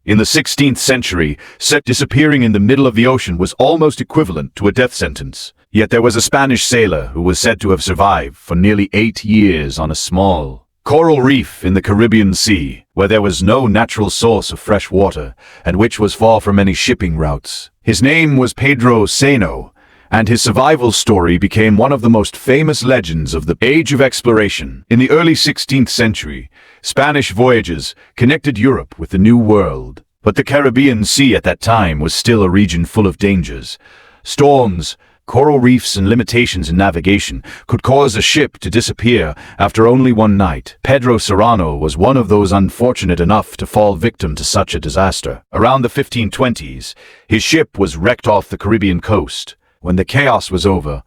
In the 16th century, disappearing in the middle of the ocean was almost equivalent to a death sentence. Yet there was a Spanish sailor who was said to have survived for nearly 8 years on a small coral reef in the Caribbean Sea, where there was no natural source of fresh water, and which was far from any shipping routes. His name was Pedro Serrano, and his survival story became one of the most famous legends of the age of exploration. In the early 16th century, Spanish voyages connected Europe with the New World, but the Caribbean Sea at that time was still a region full of dangers. Storms, coral reefs, and limitations in navigation could cause a ship to disappear after only one night. Pedro Serrano was one of those unfortunate enough to fall victim to such a disaster. Around the 1520s, his ship was wrecked off the Caribbean coast. When the chaos was over,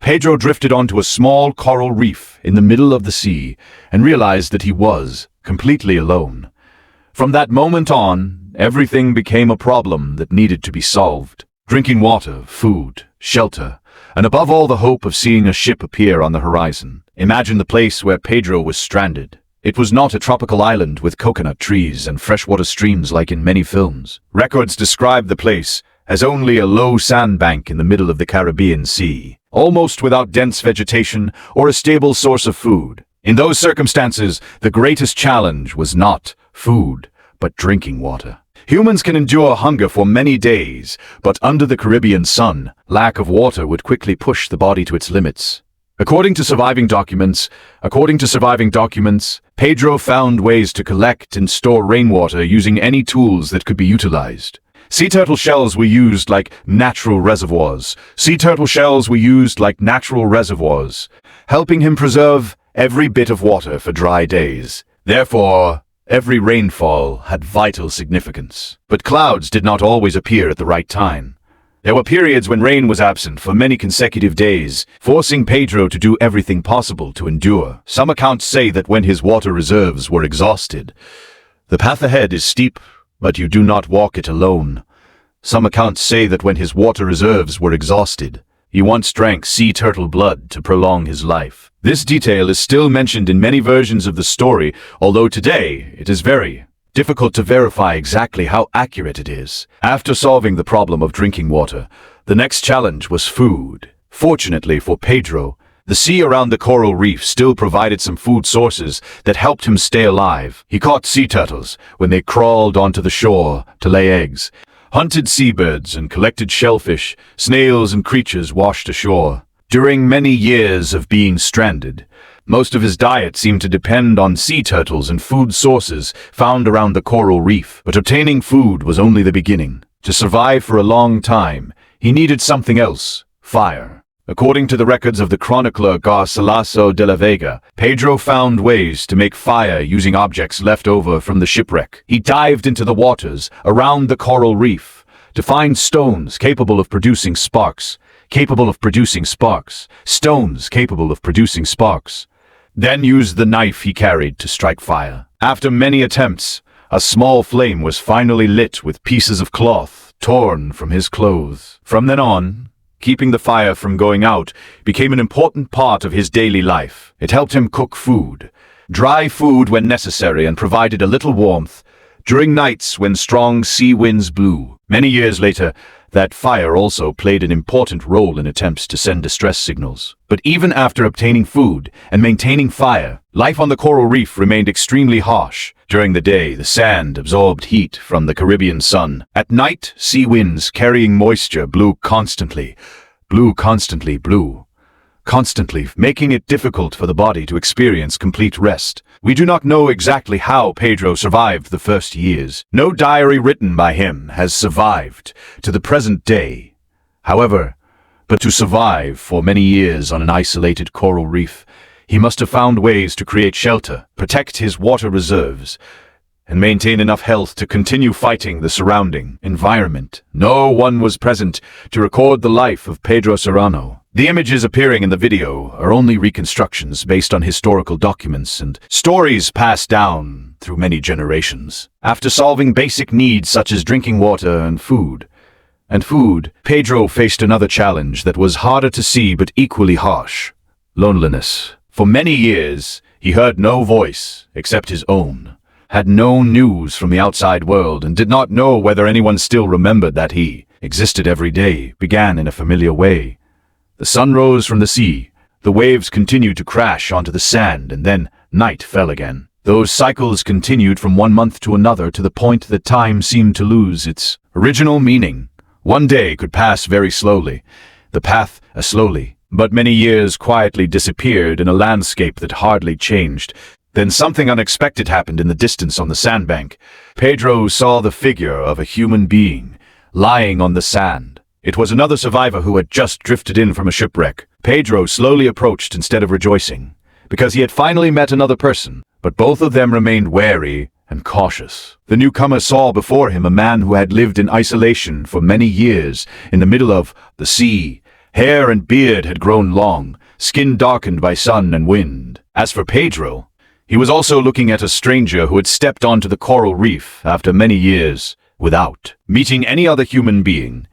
Pedro drifted onto a small coral reef in the middle of the sea and realized that he was completely alone. From that moment on, everything became a problem that needed to be solved. Drinking water, food, shelter, and above all the hope of seeing a ship appear on the horizon. Imagine the place where Pedro was stranded. It was not a tropical island with coconut trees and freshwater streams like in many films. Records describe the place as only a low sandbank in the middle of the Caribbean Sea, almost without dense vegetation or a stable source of food. In those circumstances, the greatest challenge was not food, but drinking water. Humans can endure hunger for many days, but under the Caribbean sun, lack of water would quickly push the body to its limits. According to surviving documents, Pedro found ways to collect and store rainwater using any tools that could be utilized. Sea turtle shells were used like natural reservoirs, helping him preserve every bit of water for dry days. Therefore, every rainfall had vital significance. But clouds did not always appear at the right time. There were periods when rain was absent for many consecutive days, forcing Pedro to do everything possible to endure. Some accounts say that when his water reserves were exhausted, the path ahead is steep, but you do not walk it alone. Some accounts say that when his water reserves were exhausted, he once drank sea turtle blood to prolong his life. This detail is still mentioned in many versions of the story, although today it is very difficult to verify exactly how accurate it is. After solving the problem of drinking water, the next challenge was food. Fortunately for Pedro, the sea around the coral reef still provided some food sources that helped him stay alive. He caught sea turtles when they crawled onto the shore to lay eggs, hunted seabirds, and collected shellfish, snails, and creatures washed ashore. During many years of being stranded, most of his diet seemed to depend on sea turtles and food sources found around the coral reef. But obtaining food was only the beginning. To survive for a long time, he needed something else: fire. According to the records of the chronicler Garcilaso de la Vega, Pedro found ways to make fire using objects left over from the shipwreck. He dived into the waters around the coral reef to find stones capable of producing sparks, then used the knife he carried to strike fire. After many attempts, a small flame was finally lit with pieces of cloth torn from his clothes. From then on, keeping the fire from going out became an important part of his daily life. It helped him cook food, dry food when necessary, and provided a little warmth during nights when strong sea winds blew. Many years later, that fire also played an important role in attempts to send distress signals. But even after obtaining food and maintaining fire, life on the coral reef remained extremely harsh. During the day, the sand absorbed heat from the Caribbean sun. At night, sea winds carrying moisture blew constantly, making it difficult for the body to experience complete rest. We do not know exactly how Pedro survived the first years. No diary written by him has survived to the present day. However, but to survive for many years on an isolated coral reef, he must have found ways to create shelter, protect his water reserves, and maintain enough health to continue fighting the surrounding environment. No one was present to record the life of Pedro Serrano. The images appearing in the video are only reconstructions based on historical documents and stories passed down through many generations. After solving basic needs such as drinking water and food, Pedro faced another challenge that was harder to see but equally harsh: loneliness. For many years, he heard no voice except his own. had no news from the outside world and did not know whether anyone still remembered that he existed. Every day began in a familiar way. The sun rose from the sea, the waves continued to crash onto the sand, and then night fell again. Those cycles continued from one month to another to the point that time seemed to lose its original meaning. One day could pass very slowly, the path as slowly, but many years quietly disappeared in a landscape that hardly changed. Then something unexpected happened in the distance on the sandbank. Pedro saw the figure of a human being lying on the sand. It was another survivor who had just drifted in from a shipwreck. Pedro slowly approached instead of rejoicing, because he had finally met another person, but both of them remained wary and cautious. The newcomer saw before him a man who had lived in isolation for many years in the middle of the sea. Hair and beard had grown long, skin darkened by sun and wind. As for Pedro, he was also looking at a stranger who had stepped onto the coral reef after many years without meeting any other human being.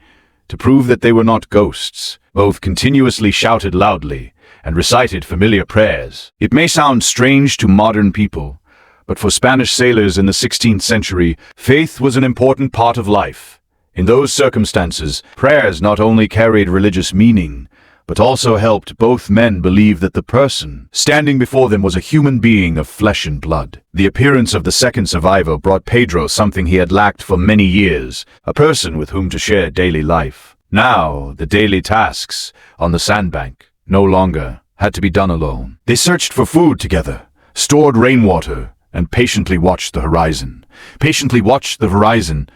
To prove that they were not ghosts, both continuously shouted loudly and recited familiar prayers. It may sound strange to modern people, but for Spanish sailors in the 16th century, faith was an important part of life. In those circumstances, prayers not only carried religious meaning, but also helped both men believe that the person standing before them was a human being of flesh and blood. The appearance of the second survivor brought Pedro something he had lacked for many years, a person with whom to share daily life. Now, the daily tasks on the sandbank no longer had to be done alone. They searched for food together, stored rainwater, and patiently watched the horizon.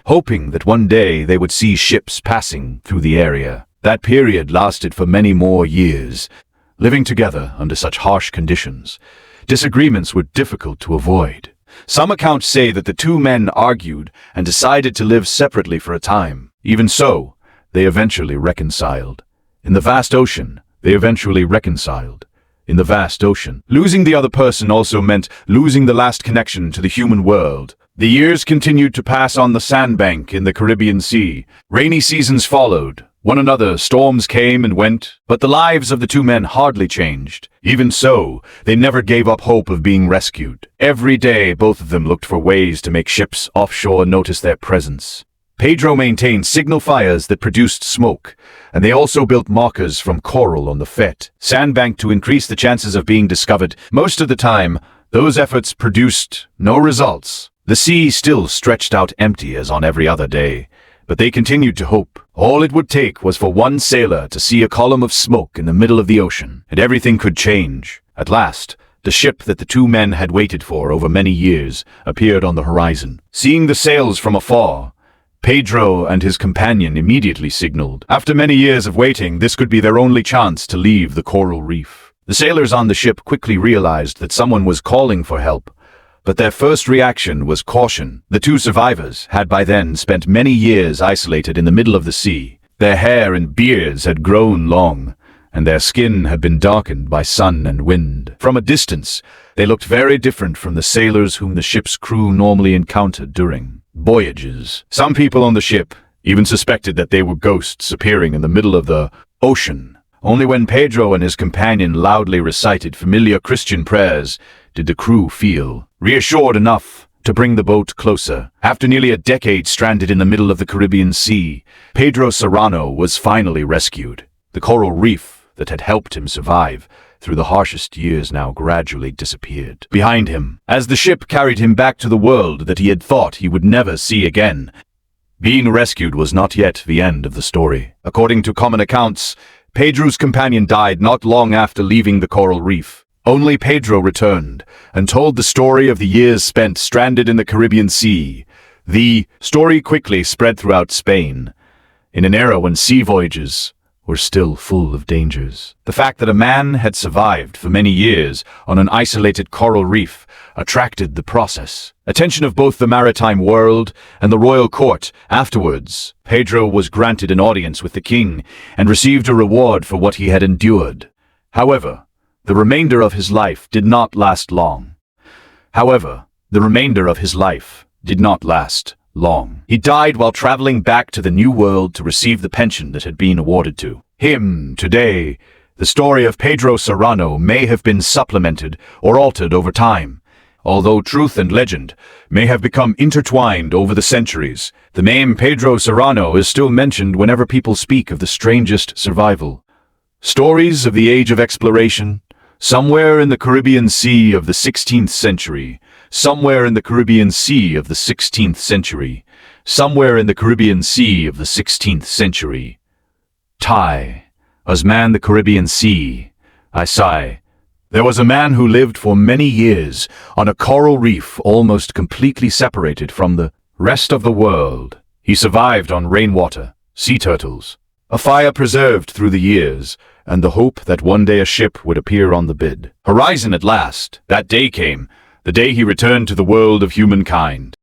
Hoping that one day they would see ships passing through the area. That period lasted for many more years. Living together under such harsh conditions, disagreements were difficult to avoid. Some accounts say that the two men argued and decided to live separately for a time. Even so, they eventually reconciled. In the vast ocean, losing the other person also meant losing the last connection to the human world. The years continued to pass on the sandbank in the Caribbean Sea. Rainy seasons followed. One another, storms came and went, but the lives of the two men hardly changed. Even so, they never gave up hope of being rescued. Every day, both of them looked for ways to make ships offshore notice their presence. Pedro maintained signal fires that produced smoke, and they also built markers from coral on the sandbank to increase the chances of being discovered. Most of the time, those efforts produced no results. The sea still stretched out empty as on every other day, but they continued to hope. All it would take was for one sailor to see a column of smoke in the middle of the ocean, and everything could change. At last, the ship that the two men had waited for over many years appeared on the horizon. Seeing the sails from afar, Pedro and his companion immediately signaled. After many years of waiting, this could be their only chance to leave the coral reef. The sailors on the ship quickly realized that someone was calling for help, but their first reaction was caution. The two survivors had by then spent many years isolated in the middle of the sea. Their hair and beards had grown long, and their skin had been darkened by sun and wind. From a distance, they looked very different from the sailors whom the ship's crew normally encountered during voyages. Some people on the ship even suspected that they were ghosts appearing in the middle of the ocean. Only when Pedro and his companion loudly recited familiar Christian prayers did the crew feel reassured enough to bring the boat closer. After nearly a decade stranded in the middle of the Caribbean Sea, Pedro Serrano was finally rescued. The coral reef that had helped him survive through the harshest years now gradually disappeared behind him, as the ship carried him back to the world that he had thought he would never see again. Being rescued was not yet the end of the story. According to common accounts, Pedro's companion died not long after leaving the coral reef. Only Pedro returned and told the story of the years spent stranded in the Caribbean Sea. The story quickly spread throughout Spain, in an era when sea voyages were still full of dangers. The fact that a man had survived for many years on an isolated coral reef attracted the attention of both the maritime world and the royal court. Afterwards, Pedro was granted an audience with the king and received a reward for what he had endured. However, the remainder of his life did not last long. He died while traveling back to the New World to receive the pension that had been awarded to him. Today, the story of Pedro Serrano may have been supplemented or altered over time. although truth and legend may have become intertwined over the centuries, the name Pedro Serrano is still mentioned whenever people speak of the strangest survival. Stories of the age of exploration, somewhere in the Caribbean Sea of the 16th century, somewhere in the Caribbean Sea of the 16th century, somewhere in the Caribbean Sea of the 16th century. Tie, as man the Caribbean Sea, I sigh. There was a man who lived for many years on a coral reef almost completely separated from the rest of the world. He survived on rainwater, sea turtles, a fire preserved through the years, and the hope that one day a ship would appear on the horizon at last. That day came, the day he returned to the world of humankind.